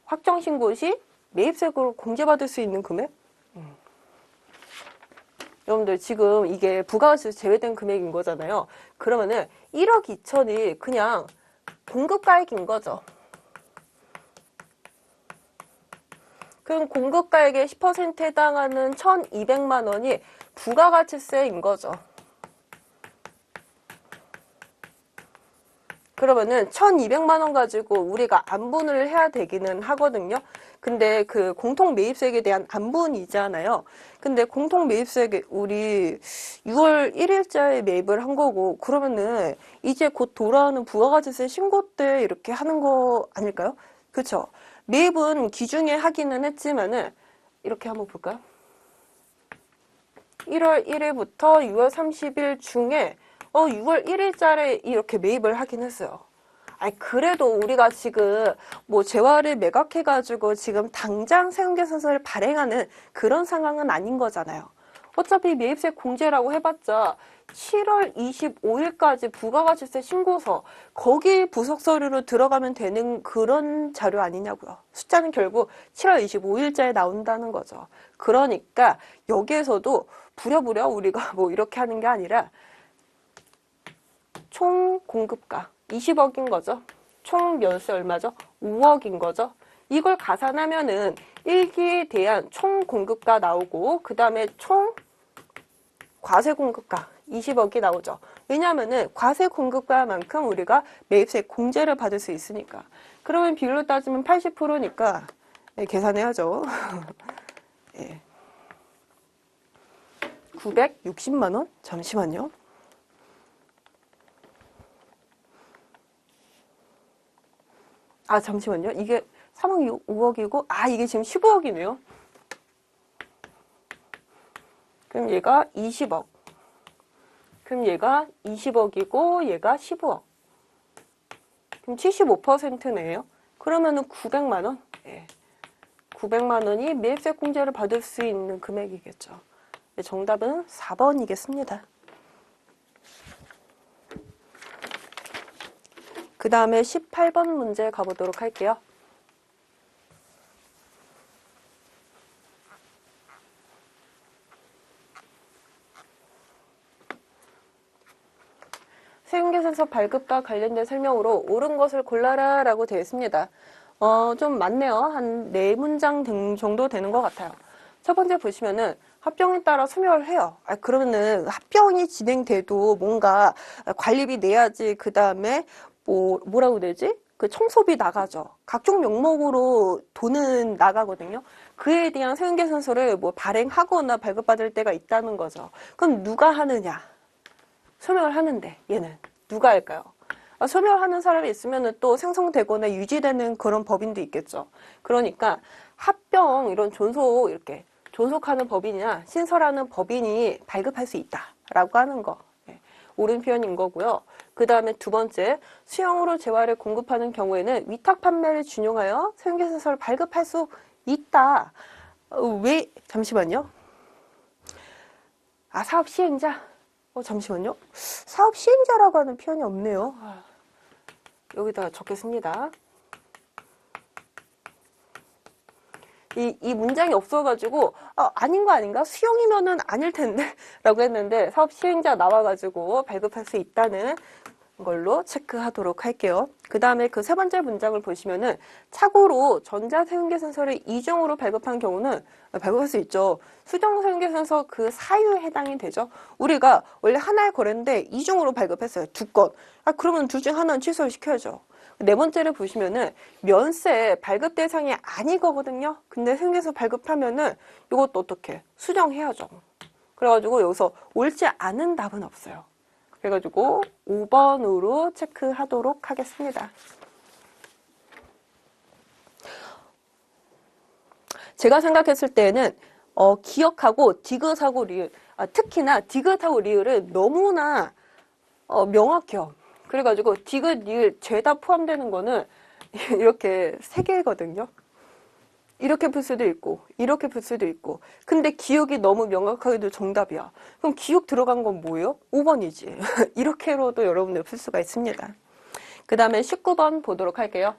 확정 신고 시 매입세금으로 공제받을 수 있는 금액? 여러분들 지금 이게 부가가치에서 제외된 금액인 거잖아요. 그러면은 1억 2천이 그냥 공급가액인 거죠. 그럼 공급가액의 10%에 해당하는 1,200만 원이 부가가치세인 거죠. 그러면은 1,200만 원 가지고 우리가 안분을 해야 되기는 하거든요. 근데 그 공통매입세액에 대한 안분이잖아요. 근데 공통매입세액 우리 6월 1일자에 매입을 한 거고 그러면은 이제 곧 돌아오는 부가가치세 신고 때 이렇게 하는 거 아닐까요? 그렇죠? 매입은 기중에 하기는 했지만은 이렇게 한번 볼까요? 1월 1일부터 6월 30일 중에 6월 1일자에 이렇게 매입을 하긴 했어요. 그래도 우리가 지금 뭐 재화를 매각해가지고 지금 당장 세금계산서를 발행하는 그런 상황은 아닌 거잖아요. 어차피 매입세 공제라고 해봤자 7월 25일까지 부가가치세 신고서 거기 부속 서류로 들어가면 되는 그런 자료 아니냐고요. 숫자는 결국 7월 25일자에 나온다는 거죠. 그러니까 여기에서도 부랴부랴 우리가 뭐 이렇게 하는 게 아니라 총 공급가 20억인 거죠. 총 면세 얼마죠? 5억인 거죠. 이걸 가산하면은 1기에 대한 총 공급가 나오고 그 다음에 총 과세 공급가 20억이 나오죠. 왜냐하면은 과세 공급가만큼 우리가 매입세 공제를 받을 수 있으니까. 그러면 비율로 따지면 80%니까 네, 계산해야죠. 네. 960만 원? 잠시만요. 아, 잠시만요. 이게 3억 5억이고, 아, 이게 지금 15억이네요. 그럼 얘가 20억. 그럼 얘가 20억이고, 얘가 15억. 그럼 75%네요. 그러면은 900만 원? 예. 900만 원이 매입세 공제를 받을 수 있는 금액이겠죠. 네, 정답은 4번이겠습니다. 그 다음에 18번 문제 가보도록 할게요. 세금계산서 발급과 관련된 설명으로 옳은 것을 골라라 라고 되어 있습니다. 좀 많네요. 한 4문장 정도 되는 것 같아요. 첫 번째 보시면은 합병에 따라 소멸을 해요. 그러면은 합병이 진행돼도 뭔가 관리비 내야지. 그 다음에 뭐라고 되지? 그 청소비 나가죠. 각종 명목으로 돈은 나가거든요. 그에 대한 세금계산서를 뭐 발행하거나 발급받을 때가 있다는 거죠. 그럼 누가 하느냐? 소멸을 하는데 얘는 누가 할까요? 소멸하는 사람이 있으면 또 생성되거나 유지되는 그런 법인도 있겠죠. 그러니까 합병 이런 이렇게 존속하는 법인이나 신설하는 법인이 발급할 수 있다라고 하는 거. 네, 옳은 표현인 거고요. 그 다음에 두 번째, 수형으로 재화를 공급하는 경우에는 위탁 판매를 준용하여 세금계산서를 발급할 수 있다. 왜? 잠시만요. 사업 시행자. 잠시만요. 사업 시행자라고 하는 표현이 없네요. 여기다가 적겠습니다. 이 문장이 없어가지고 아닌 거 아닌가? 수용이면은 아닐 텐데 라고 했는데 사업 시행자 나와가지고 발급할 수 있다는 걸로 체크하도록 할게요. 그 다음에 그 세 번째 문장을 보시면은 착오로 전자세금계산서를 이중으로 발급한 경우는 발급할 수 있죠. 수정세금계산서 그 사유에 해당이 되죠. 우리가 원래 하나의 거래인데 이중으로 발급했어요. 2건. 그러면 둘 중 하나는 취소시켜야죠. 네 번째를 보시면은 면세 발급 대상이 아니거든요. 근데 세금계산서 발급하면은 이것도 어떻게 수정해야죠. 그래가지고 여기서 옳지 않은 답은 없어요. 그래가지고 5번으로 체크하도록 하겠습니다. 제가 생각했을 때는 기억하고 디귿하고 리을, 특히나 디귿하고 리을은 너무나 명확해요. 그래가지고 디귿, 리을 죄다 포함되는 거는 이렇게 3개거든요. 이렇게 풀 수도 있고 이렇게 풀 수도 있고 근데 기억이 너무 명확하게도 정답이야. 그럼 기억 들어간 건 뭐예요? 5번이지. 이렇게로도 여러분들 풀 수가 있습니다. 그 다음에 19번 보도록 할게요.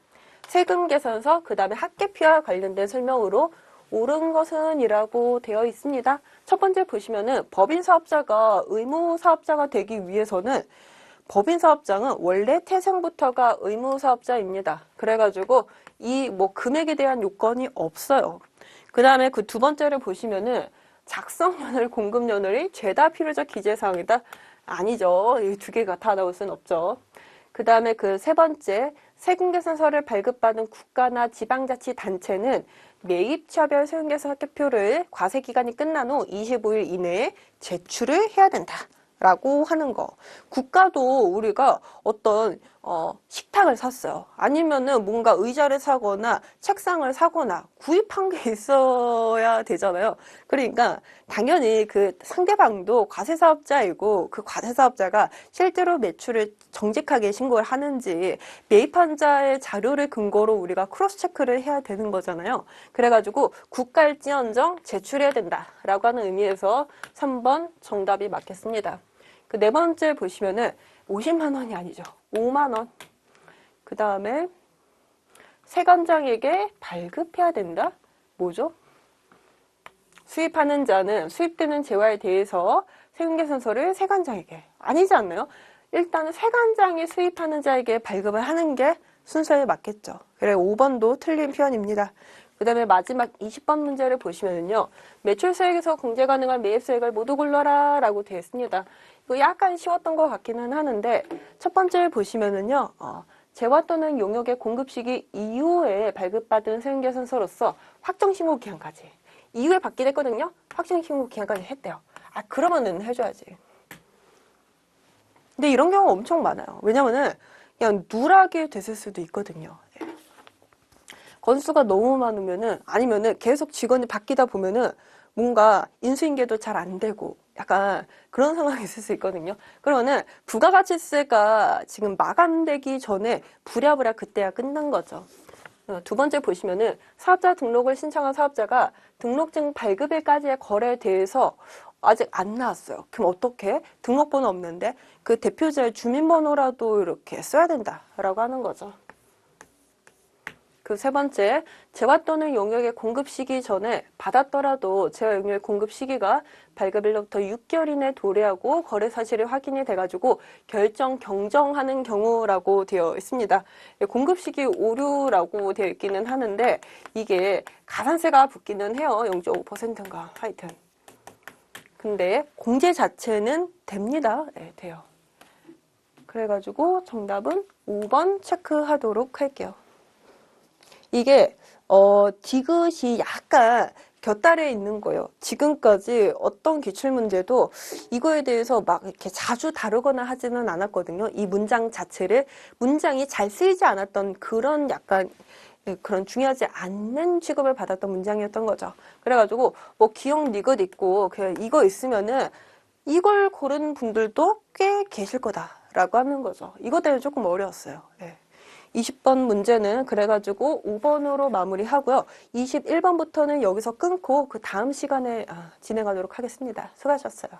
세금계산서 그 다음에 합계표와 관련된 설명으로 옳은 것은 이라고 되어 있습니다. 첫 번째 보시면은 법인사업자가 의무사업자가 되기 위해서는 법인사업장은 원래 태생부터가 의무사업자입니다. 그래가지고 이 금액에 대한 요건이 없어요. 그 다음에 그 두 번째를 보시면은 작성연월, 공급연월이 죄다 필요적 기재사항이다. 아니죠. 이 두 개가 다 나올 수는 없죠. 그 다음에 그 세 번째, 세금계산서를 발급받은 국가나 지방자치단체는 매입차별 세금계산 합계표를 과세기간이 끝난 후 25일 이내에 제출을 해야 된다. 라고 하는 거. 국가도 우리가 어떤 식탁을 샀어요. 아니면은 뭔가 의자를 사거나 책상을 사거나 구입한 게 있어야 되잖아요. 그러니까 당연히 그 상대방도 과세사업자이고 그 과세사업자가 실제로 매출을 정직하게 신고를 하는지 매입한 자의 자료를 근거로 우리가 크로스 체크를 해야 되는 거잖아요. 그래가지고 국가일지언정 제출해야 된다라고 하는 의미에서 3번 정답이 맞겠습니다. 그 네 번째 보시면은 50만 원이 아니죠. 5만 원. 그 다음에 세관장에게 발급해야 된다? 뭐죠? 수입하는 자는 수입되는 재화에 대해서 세금계산서를 세관장에게. 아니지 않나요? 일단은 세관장이 수입하는 자에게 발급을 하는 게 순서에 맞겠죠. 그래 5번도 틀린 표현입니다. 그 다음에 마지막 20번 문제를 보시면은요. 매출수액에서 공제 가능한 매입수액을 모두 골라라 라고 되어 있습니다. 이거 약간 쉬웠던 것 같기는 하는데 첫 번째 보시면은요. 재화 또는 용역의 공급 시기 이후에 발급받은 세금계산서로서 확정신고 기한까지. 이후에 받게 됐거든요. 확정신고 기한까지 했대요. 아, 그러면은 해줘야지. 근데 이런 경우 엄청 많아요. 왜냐면은 그냥 누락이 됐을 수도 있거든요. 예. 건수가 너무 많으면은, 아니면은 계속 직원이 바뀌다 보면은 뭔가 인수인계도 잘 안 되고 약간 그런 상황이 있을 수 있거든요. 그러면은 부가가치세가 지금 마감되기 전에 부랴부랴 그때야 끝난 거죠. 두 번째 보시면은 사업자 등록을 신청한 사업자가 등록증 발급일까지의 거래에 대해서 아직 안 나왔어요. 그럼 어떻게? 등록번호 없는데 그 대표자의 주민번호라도 이렇게 써야 된다라고 하는 거죠. 그 세 번째, 재화 또는 용역의 공급 시기 전에 받았더라도 재화 용역의 공급 시기가 발급일로부터 6개월 이내 도래하고 거래 사실이 확인이 돼가지고 결정 경정하는 경우라고 되어 있습니다. 공급 시기 오류라고 되어 있기는 하는데 이게 가산세가 붙기는 해요. 0.5%인가 하여튼. 근데 공제 자체는 됩니다. 네, 돼요. 그래가지고 정답은 5번 체크하도록 할게요. 이게 디귿이 약간 곁다리에 있는 거예요. 지금까지 어떤 기출문제도 이거에 대해서 막 이렇게 자주 다루거나 하지는 않았거든요. 이 문장 자체를 문장이 잘 쓰이지 않았던 그런 약간 그런 중요하지 않는 취급을 받았던 문장이었던 거죠. 그래가지고 뭐 기억 니귿 있고 그냥 이거 있으면은 이걸 고른 분들도 꽤 계실 거다라고 하는 거죠. 이것 때문에 조금 어려웠어요. 네. 20번 문제는 그래가지고 5번으로 마무리하고요. 21번부터는 여기서 끊고 그 다음 시간에 진행하도록 하겠습니다. 수고하셨어요.